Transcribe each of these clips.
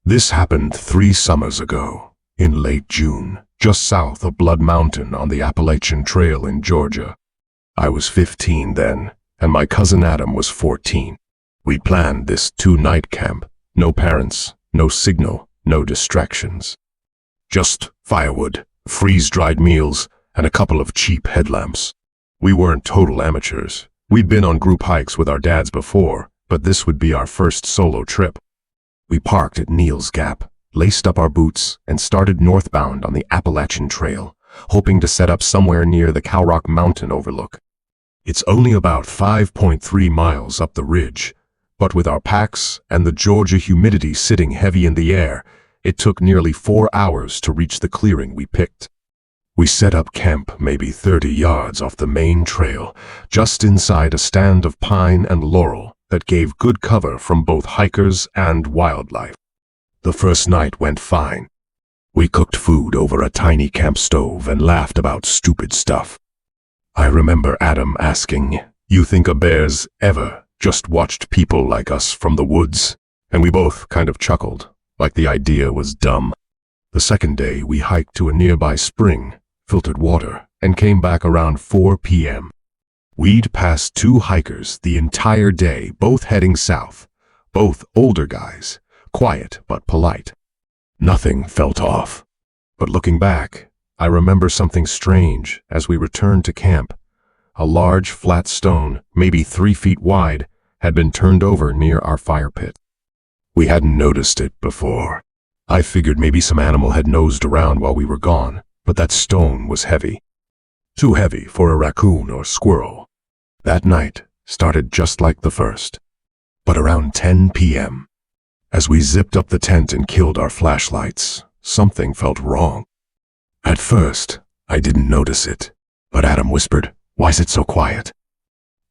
This happened 3 summers ago, in late June, just south of Blood Mountain on the Appalachian Trail in Georgia. I was 15 then, and my cousin Adam was 14. We planned this 2-night camp. No parents, no signal, no distractions. Just firewood, freeze-dried meals, and a couple of cheap headlamps. We weren't total amateurs. We'd been on group hikes with our dads before, but this would be our first solo trip. We parked at Neal's Gap, laced up our boots, and started northbound on the Appalachian Trail, hoping to set up somewhere near the Cow Rock Mountain overlook. It's only about 5.3 miles up the ridge, but with our packs and the Georgia humidity sitting heavy in the air, it took nearly 4 hours to reach the clearing we picked. We set up camp maybe 30 yards off the main trail, just inside a stand of pine and laurel that gave good cover from both hikers and wildlife. The first night went fine. We cooked food over a tiny camp stove and laughed about stupid stuff. I remember Adam asking, "You think a bear's ever just watched people like us from the woods?" And we both kind of chuckled, like the idea was dumb. The second day, we hiked to a nearby spring, filtered water, and came back around 4 p.m. We'd passed 2 hikers the entire day, both heading south, both older guys, quiet but polite. Nothing felt off. But looking back, I remember something strange as we returned to camp. A large flat stone, maybe 3 feet wide, had been turned over near our fire pit. We hadn't noticed it before. I figured maybe some animal had nosed around while we were gone, but that stone was heavy. Too heavy for a raccoon or squirrel. That night started just like the first. But around 10 p.m., as we zipped up the tent and killed our flashlights, something felt wrong. At first, I didn't notice it, but Adam whispered, "Why is it so quiet?"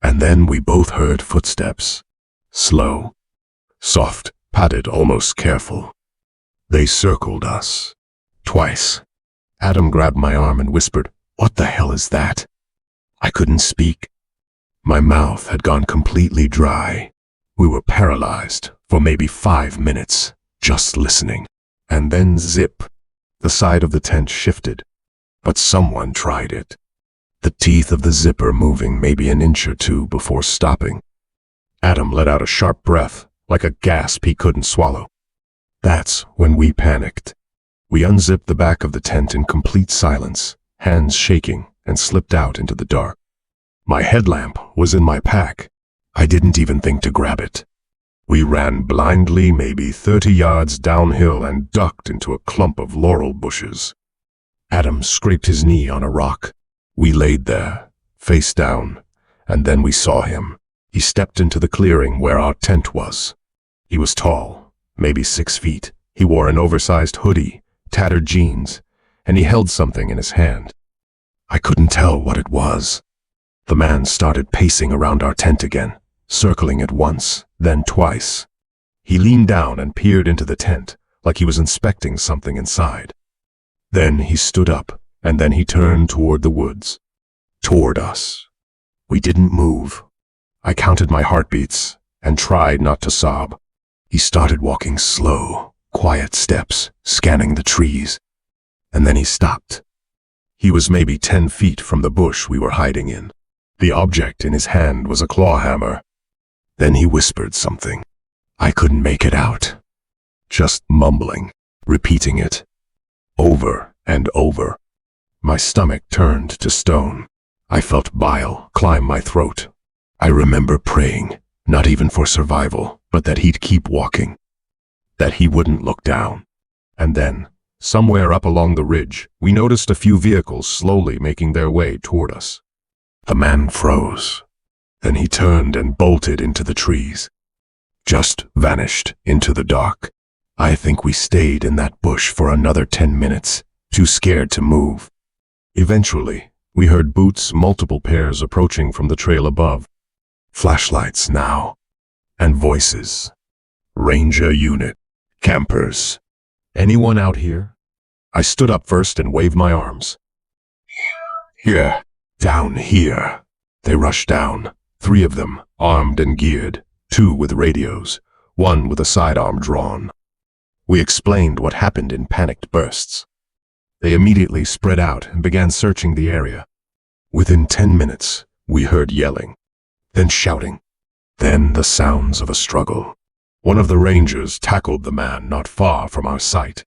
And then we both heard footsteps. Slow, soft, padded, almost careful. They circled us. Twice. Adam grabbed my arm and whispered, "What the hell is that?" I couldn't speak. My mouth had gone completely dry. We were paralyzed for maybe 5 minutes, just listening. And then zip. The side of the tent shifted. But someone tried it. The teeth of the zipper moving maybe an inch or 2 before stopping. Adam let out a sharp breath, like a gasp he couldn't swallow. That's when we panicked. We unzipped the back of the tent in complete silence, hands shaking, and slipped out into the dark. My headlamp was in my pack. I didn't even think to grab it. We ran blindly maybe 30 yards downhill and ducked into a clump of laurel bushes. Adam scraped his knee on a rock. We laid there, face down, and then we saw him. He stepped into the clearing where our tent was. He was tall, maybe 6 feet. He wore an oversized hoodie, tattered jeans, and he held something in his hand. I couldn't tell what it was. The man started pacing around our tent again, circling it once, then twice. He leaned down and peered into the tent, like he was inspecting something inside. Then he stood up, and then he turned toward the woods. Toward us. We didn't move. I counted my heartbeats and tried not to sob. He started walking slow, quiet steps, scanning the trees. And then he stopped. He was maybe 10 feet from the bush we were hiding in. The object in his hand was a claw hammer. Then he whispered something. I couldn't make it out. Just mumbling, repeating it. Over and over. My stomach turned to stone. I felt bile climb my throat. I remember praying, not even for survival, but that he'd keep walking. That he wouldn't look down. And then, somewhere up along the ridge, we noticed a few vehicles slowly making their way toward us. The man froze. Then he turned and bolted into the trees. Just vanished into the dark. I think we stayed in that bush for another 10 minutes, too scared to move. Eventually, we heard boots, multiple pairs approaching from the trail above. Flashlights now. And voices. Ranger unit. Campers. Anyone out here? I stood up first and waved my arms. Here. Down here. They rushed down, 3 of them, armed and geared, 2 with radios, 1 with a sidearm drawn. We explained what happened in panicked bursts. They immediately spread out and began searching the area. Within 10 minutes, we heard yelling, then shouting, then the sounds of a struggle. One of the rangers tackled the man not far from our site.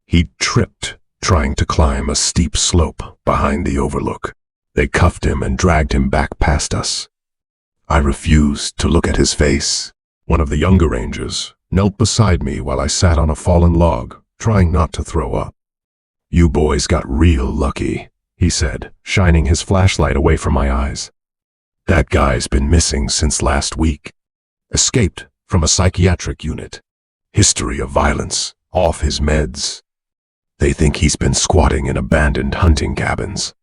He tripped, trying to climb a steep slope behind the overlook. They cuffed him and dragged him back past us. I refused to look at his face. One of the younger rangers knelt beside me while I sat on a fallen log, trying not to throw up. "You boys got real lucky," he said, shining his flashlight away from my eyes. "That guy's been missing since last week. Escaped from a psychiatric unit. History of violence, off his meds. They think he's been squatting in abandoned hunting cabins."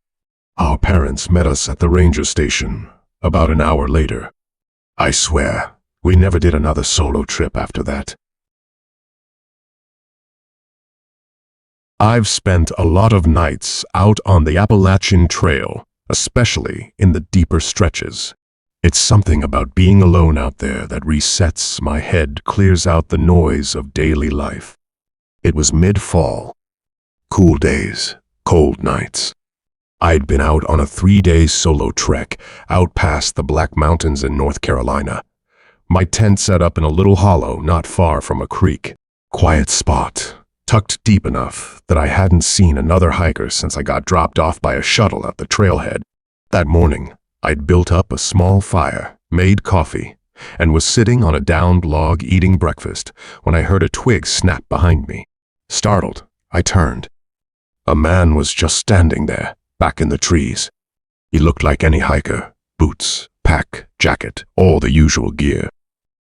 Our parents met us at the ranger station about an hour later. I swear, we never did another solo trip after that. I've spent a lot of nights out on the Appalachian Trail, especially in the deeper stretches. It's something about being alone out there that resets my head, clears out the noise of daily life. It was mid-fall. Cool days, cold nights. I'd been out on a 3-day solo trek out past the Black Mountains in North Carolina. My tent set up in a little hollow not far from a creek. Quiet spot, tucked deep enough that I hadn't seen another hiker since I got dropped off by a shuttle at the trailhead. That morning, I'd built up a small fire, made coffee, and was sitting on a downed log eating breakfast when I heard a twig snap behind me. Startled, I turned. A man was just standing there, back in the trees. He looked like any hiker, boots, pack, jacket, all the usual gear.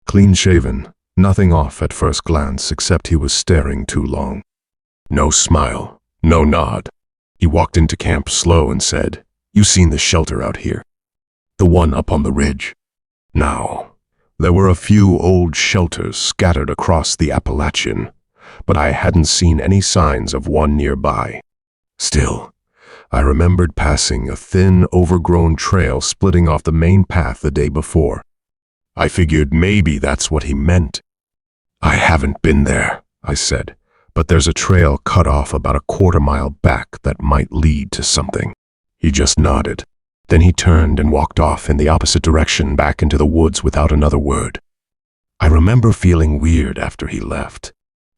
Clean-shaven, nothing off at first glance except he was staring too long. No smile, no nod. He walked into camp slow and said, "You seen the shelter out here? The one up on the ridge?" Now, there were a few old shelters scattered across the Appalachian, but I hadn't seen any signs of one nearby. Still, I remembered passing a thin, overgrown trail splitting off the main path the day before. I figured maybe that's what he meant. "I haven't been there," I said, "but there's a trail cut off about a quarter-mile back that might lead to something." He just nodded. Then he turned and walked off in the opposite direction back into the woods without another word. I remember feeling weird after he left.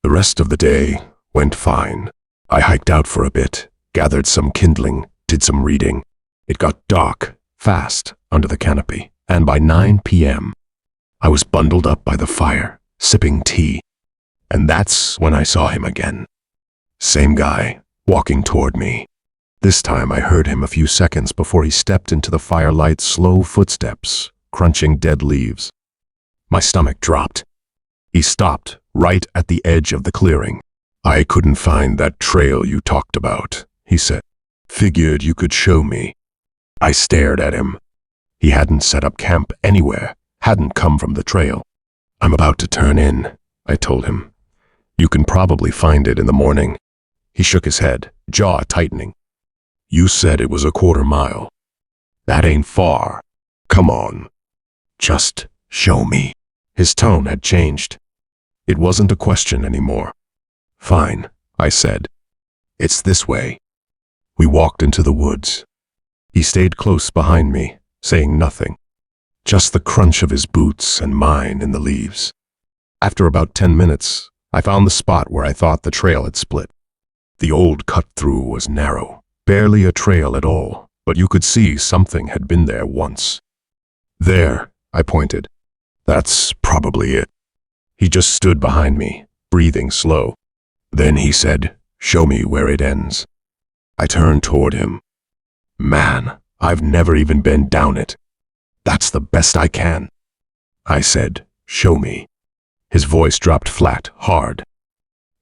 The rest of the day went fine. I hiked out for a bit, gathered some kindling, did some reading. It got dark, fast, under the canopy, and by 9 p.m., I was bundled up by the fire, sipping tea. And that's when I saw him again. Same guy, walking toward me. This time I heard him a few seconds before he stepped into the firelight's slow footsteps, crunching dead leaves. My stomach dropped. He stopped right at the edge of the clearing. "I couldn't find that trail you talked about," he said. "Figured you could show me." I stared at him. He hadn't set up camp anywhere, hadn't come from the trail. "I'm about to turn in," I told him. "You can probably find it in the morning." He shook his head, jaw tightening. "You said it was a quarter-mile. That ain't far. Come on. Just show me." His tone had changed. It wasn't a question anymore. "Fine," I said. "It's this way." We walked into the woods. He stayed close behind me, saying nothing. Just the crunch of his boots and mine in the leaves. After about 10 minutes, I found the spot where I thought the trail had split. The old cut-through was narrow, barely a trail at all, but you could see something had been there once. "There," I pointed. "That's probably it." He just stood behind me, breathing slow. Then he said, "Show me where it ends." I turned toward him. "Man, I've never even been down it. That's the best I can." I said, "Show me." His voice dropped flat, hard.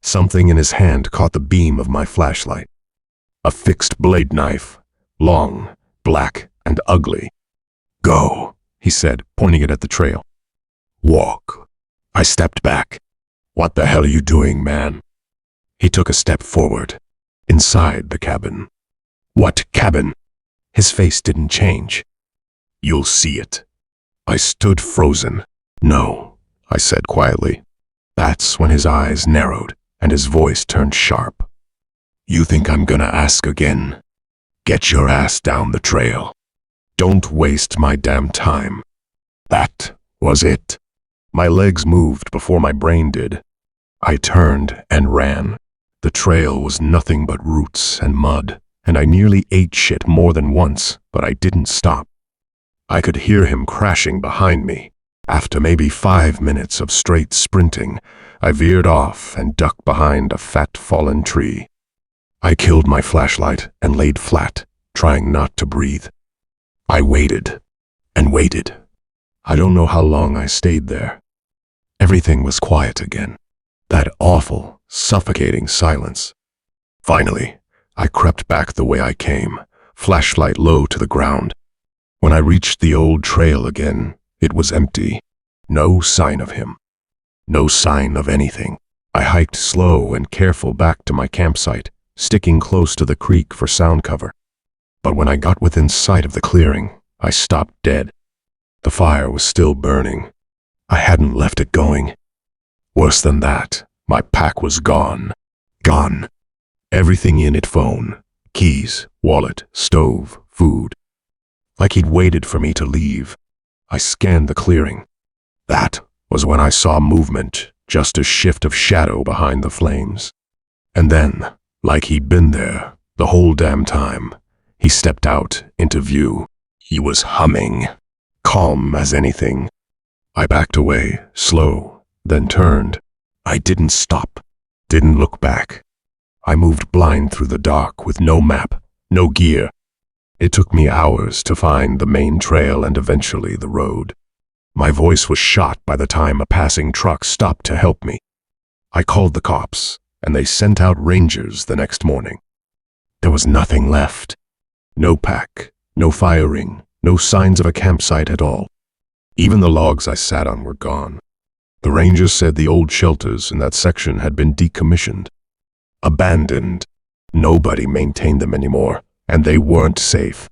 Something in his hand caught the beam of my flashlight. A fixed blade knife, long, black, and ugly. "Go," he said, pointing it at the trail. "Walk." I stepped back. "What the hell are you doing, man?" He took a step forward. "Inside the cabin." "What cabin?" His face didn't change. "You'll see it." I stood frozen. "No," I said quietly. That's when his eyes narrowed. and his voice turned sharp. "You think I'm gonna ask again? Get your ass down the trail. Don't waste my damn time." That was it. My legs moved before my brain did. I turned and ran. The trail was nothing but roots and mud, and I nearly ate shit more than once, but I didn't stop. I could hear him crashing behind me. After maybe 5 minutes of straight sprinting, I veered off and ducked behind a fat fallen tree. I killed my flashlight and laid flat, trying not to breathe. I waited and waited. I don't know how long I stayed there. Everything was quiet again. That awful, suffocating silence. Finally, I crept back the way I came, flashlight low to the ground. When I reached the old trail again, it was empty. No sign of him. No sign of anything. I hiked slow and careful back to my campsite, sticking close to the creek for sound cover. But when I got within sight of the clearing, I stopped dead. The fire was still burning. I hadn't left it going. Worse than that, my pack was gone. Gone. Everything in it: phone, keys, wallet, stove, food. Like he'd waited for me to leave. I scanned the clearing. That was when I saw movement, just a shift of shadow behind the flames. And then, like he'd been there the whole damn time, he stepped out into view. He was humming, calm as anything. I backed away, slow, then turned. I didn't stop, didn't look back. I moved blind through the dark with no map, no gear. It took me hours to find the main trail and eventually the road. My voice was shot by the time a passing truck stopped to help me. I called the cops, and they sent out rangers the next morning. There was nothing left. No pack, no fire ring, no signs of a campsite at all. Even the logs I sat on were gone. The rangers said the old shelters in that section had been decommissioned. Abandoned. Nobody maintained them anymore, and they weren't safe.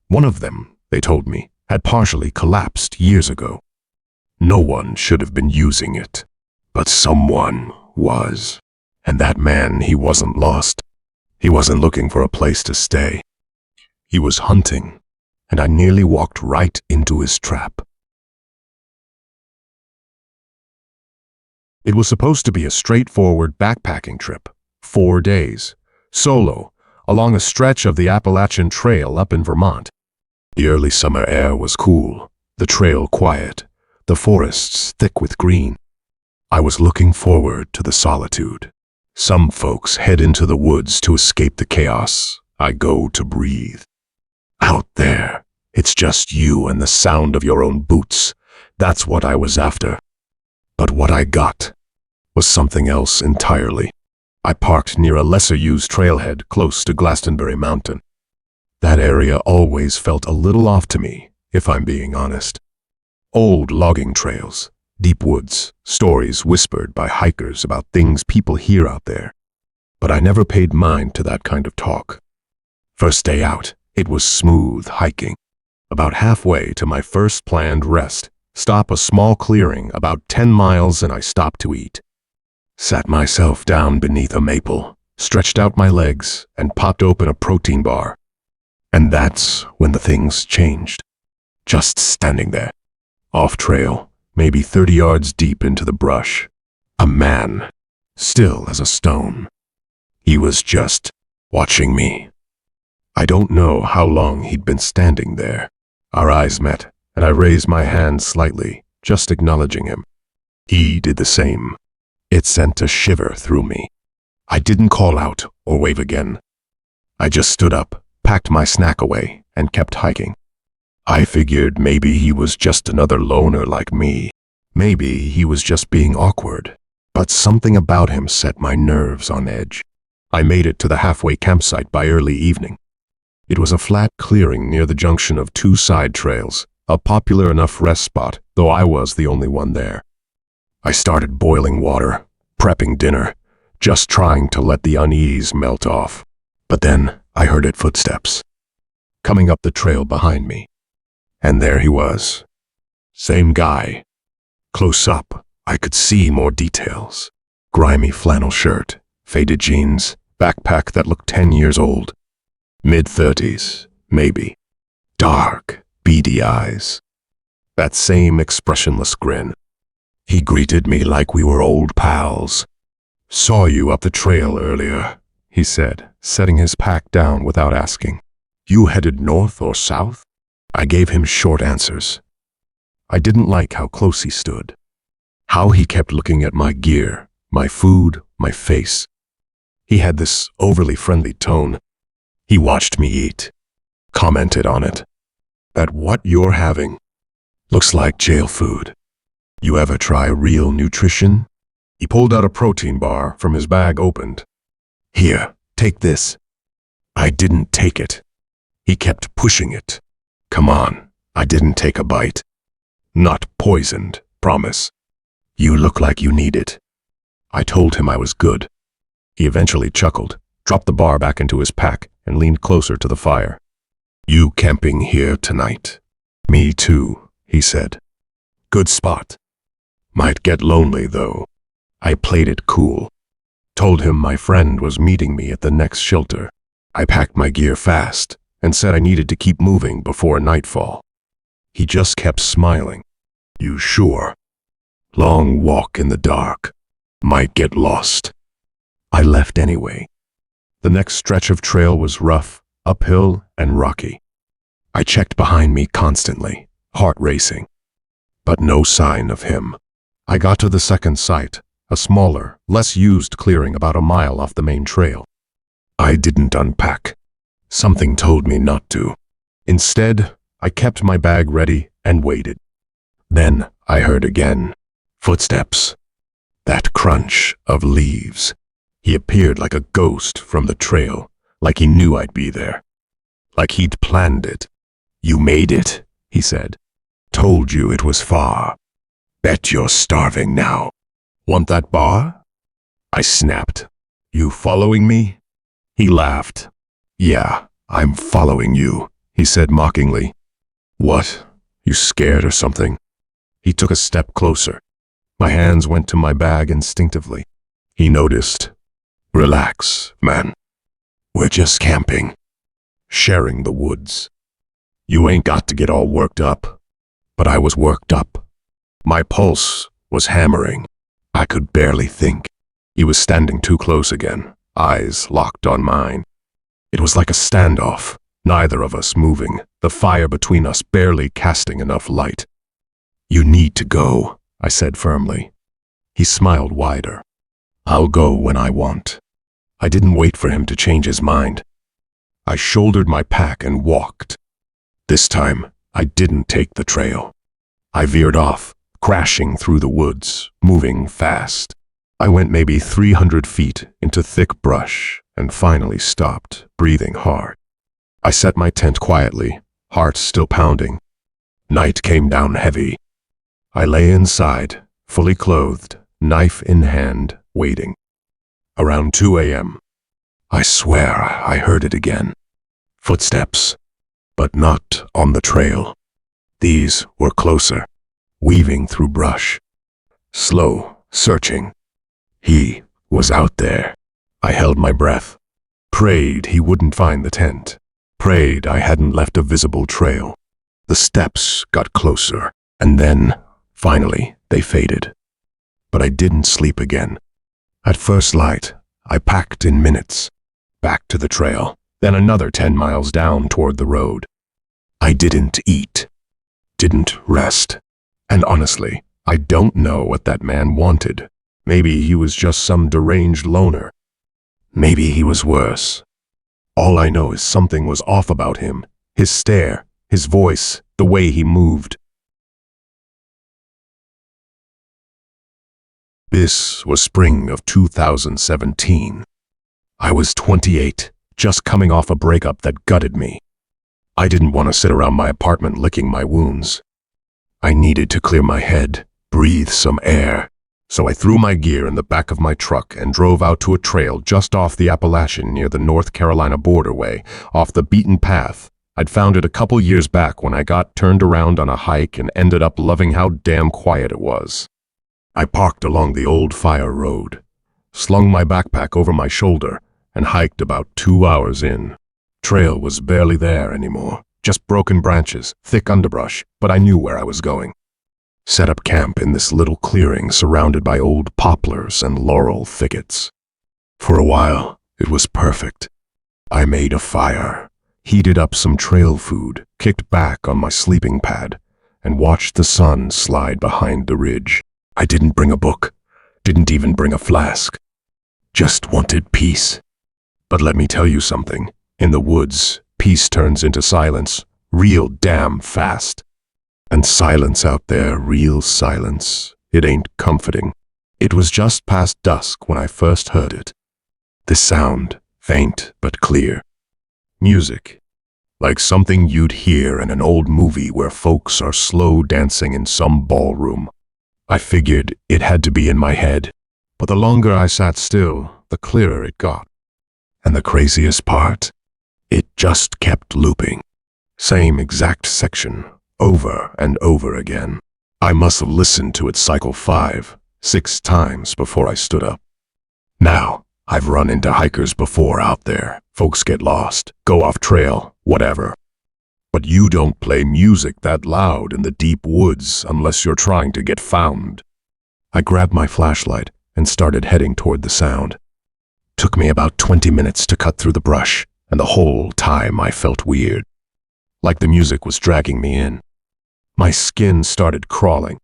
One of them, they told me, had partially collapsed years ago. No one should have been using it, but someone was. And that man, he wasn't lost. He wasn't looking for a place to stay. He was hunting, and I nearly walked right into his trap. It was supposed to be a straightforward backpacking trip, 4 days, solo, along a stretch of the Appalachian Trail up in Vermont. The early summer air was cool, the trail quiet, the forests thick with green. I was looking forward to the solitude. Some folks head into the woods to escape the chaos. I go to breathe. Out there, it's just you and the sound of your own boots. That's what I was after. But what I got was something else entirely. I parked near a lesser-used trailhead close to Glastonbury Mountain. That area always felt a little off to me, if I'm being honest. Old logging trails, deep woods, stories whispered by hikers about things people hear out there. But I never paid mind to that kind of talk. First day out, it was smooth hiking. About halfway to my first planned rest, stop a small clearing about 10 miles, and I stopped to eat. Sat myself down beneath a maple, stretched out my legs, and popped open a protein bar. And that's when the things changed. Just standing there, off trail, maybe 30 yards deep into the brush. A man, still as a stone. He was just watching me. I don't know how long he'd been standing there. Our eyes met, and I raised my hand slightly, just acknowledging him. He did the same. It sent a shiver through me. I didn't call out or wave again. I just stood up, packed my snack away, and kept hiking. I figured maybe he was just another loner like me. Maybe he was just being awkward. But something about him set my nerves on edge. I made it to the halfway campsite by early evening. It was a flat clearing near the junction of 2 side trails, a popular enough rest spot, though I was the only one there. I started boiling water, prepping dinner, just trying to let the unease melt off. But then I heard footsteps coming up the trail behind me. And there he was. Same guy. Close up, I could see more details. grimy flannel shirt, faded jeans, backpack that looked 10 years old. Mid-30s, maybe. Dark, beady eyes. That same expressionless grin. He greeted me like we were old pals. "Saw you up the trail earlier," he said, setting his pack down without asking. "You headed north or south?" I gave him short answers. I didn't like how close he stood. How he kept looking at my gear, my food, my face. He had this overly friendly tone. He watched me eat, commented on it. "That what you're having looks like jail food. You ever try real nutrition?" He pulled out a protein bar from his bag opened. "Here, take this." I didn't take it. He kept pushing it. "Come on." I didn't take a bite. "Not poisoned, promise." "You look like you need it." I told him I was good. He eventually chuckled, dropped the bar back into his pack, and leaned closer to the fire. "You camping here tonight?" "Me too," he said. "Good spot. Might get lonely, though." I played it cool. Told him my friend was meeting me at the next shelter. I packed my gear fast and said I needed to keep moving before nightfall. He just kept smiling. "You sure? Long walk in the dark. Might get lost." I left anyway. The next stretch of trail was rough, uphill, and rocky. I checked behind me constantly, heart racing. But no sign of him. I got to the second site, a smaller, less used clearing about a mile off the main trail. I didn't unpack. Something told me not to. Instead, I kept my bag ready and waited. Then I heard again. Footsteps. That crunch of leaves. He appeared like a ghost from the trail, like he knew I'd be there. Like he'd planned it. "You made it," he said. "Told you it was far. Bet you're starving now. Want that bar?" I snapped. "You following me?" He laughed. "Yeah, I'm following you," he said mockingly. "What? You scared or something?" He took a step closer. My hands went to my bag instinctively. He noticed. "Relax, man. We're just camping. Sharing the woods. You ain't got to get all worked up." But I was worked up. My pulse was hammering. I could barely think. He was standing too close again, eyes locked on mine. It was like a standoff, neither of us moving, the fire between us barely casting enough light. "You need to go," I said firmly. He smiled wider. "I'll go when I want." I didn't wait for him to change his mind. I shouldered my pack and walked. This time, I didn't take the trail. I veered off, crashing through the woods, moving fast. I went maybe 300 feet into thick brush and finally stopped, breathing hard. I set my tent quietly, heart still pounding. Night came down heavy. I lay inside, fully clothed, knife in hand, waiting. Around 2 a.m. I swear I heard it again. Footsteps, but not on the trail. These were closer, weaving through brush. Slow, searching. He was out there. I held my breath. Prayed he wouldn't find the tent. Prayed I hadn't left a visible trail. The steps got closer, and then, finally, they faded. But I didn't sleep again. At first light, I packed in minutes. Back to the trail, then another 10 miles down toward the road. I didn't eat. Didn't rest. And honestly, I don't know what that man wanted. Maybe he was just some deranged loner. Maybe he was worse. All I know is something was off about him. His stare, his voice, the way he moved. This was spring of 2017. I was 28, just coming off a breakup that gutted me. I didn't want to sit around my apartment licking my wounds. I needed to clear my head, breathe some air. So I threw my gear in the back of my truck and drove out to a trail just off the Appalachian near the North Carolina borderway, off the beaten path. I'd found it a couple years back when I got turned around on a hike and ended up loving how damn quiet it was. I parked along the old fire road. slung my backpack over my shoulder, and hiked about 2 hours in. Trail was barely there anymore, just broken branches, thick underbrush, but I knew where I was going. Set up camp in this little clearing surrounded by old poplars and laurel thickets. For a while, it was perfect. I made a fire, heated up some trail food, kicked back on my sleeping pad, and watched the sun slide behind the ridge. I didn't bring a book, didn't even bring a flask. Just wanted peace. But let me tell you something. In the woods, peace turns into silence, real damn fast. And silence out there, real silence, it ain't comforting. It was just past dusk when I first heard it. This sound, faint but clear. Music. Like something you'd hear in an old movie where folks are slow dancing in some ballroom. I figured it had to be in my head, but the longer I sat still, the clearer it got. And the craziest part? It just kept looping. Same exact section, over and over again. I must have listened to it cycle 5, 6 times before I stood up. Now, I've run into hikers before out there. Folks get lost, go off trail, whatever. But you don't play music that loud in the deep woods unless you're trying to get found. I grabbed my flashlight and started heading toward the sound. Took me about 20 minutes to cut through the brush, and the whole time I felt weird. Like the music was dragging me in. My skin started crawling.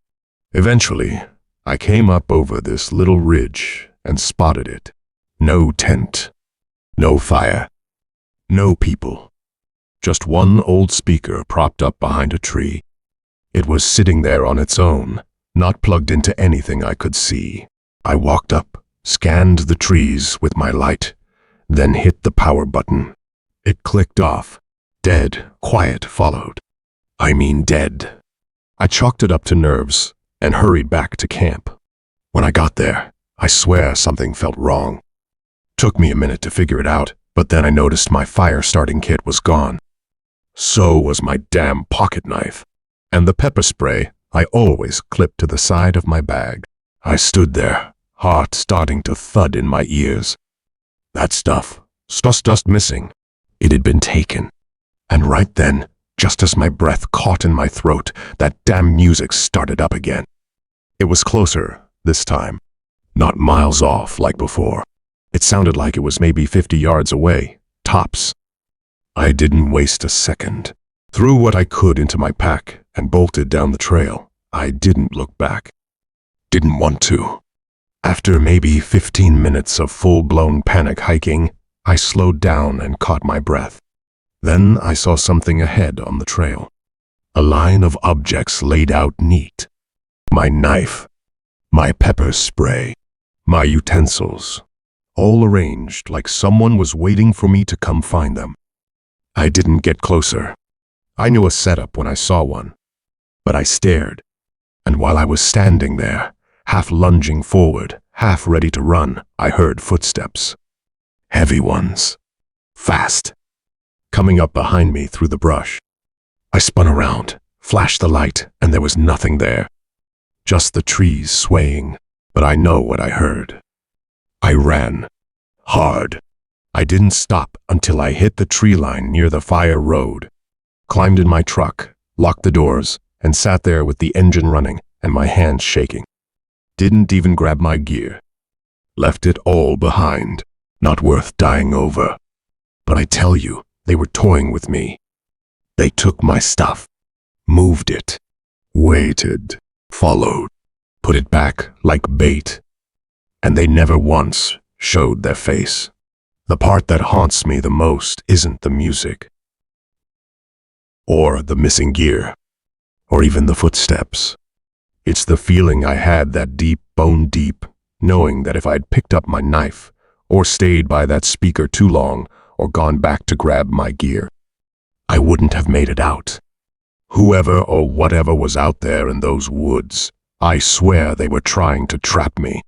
Eventually, I came up over this little ridge and spotted it. No tent, no fire, no people. Just one old speaker propped up behind a tree. It was sitting there on its own, not plugged into anything I could see. I walked up, scanned the trees with my light, then hit the power button. It clicked off. Dead quiet followed. I mean dead. I chalked it up to nerves and hurried back to camp. When I got there, I swear something felt wrong. Took me a minute to figure it out, but then I noticed my fire starting kit was gone. So was my damn pocket knife, and the pepper spray I always clipped to the side of my bag. I stood there, heart starting to thud in my ears. That stuff, just missing. It had been taken. And right then, just as my breath caught in my throat, that damn music started up again. It was closer, this time. Not miles off like before. It sounded like it was maybe 50 yards away, tops. I didn't waste a second. Threw what I could into my pack and bolted down the trail. I didn't look back. Didn't want to. After maybe 15 minutes of full-blown panic hiking, I slowed down and caught my breath. Then I saw something ahead on the trail. A line of objects laid out neat. My knife, my pepper spray, my utensils, all arranged like someone was waiting for me to come find them. I didn't get closer. I knew a setup when I saw one. But I stared, and while I was standing there, half lunging forward, half ready to run, I heard footsteps. Heavy ones. Fast. Coming up behind me through the brush. I spun around, flashed the light, and there was nothing there. Just the trees swaying, but I know what I heard. I ran. Hard. I didn't stop until I hit the tree line near the fire road. Climbed in my truck, locked the doors, and sat there with the engine running and my hands shaking. Didn't even grab my gear. Left it all behind. Not worth dying over. But I tell you, they were toying with me. They took my stuff, moved it, waited, followed, put it back like bait, and they never once showed their face. The part that haunts me the most isn't the music, or the missing gear, or even the footsteps. It's the feeling I had that deep, bone deep, knowing that if I'd picked up my knife, or stayed by that speaker too long, or gone back to grab my gear, I wouldn't have made it out. Whoever or whatever was out there in those woods, I swear they were trying to trap me.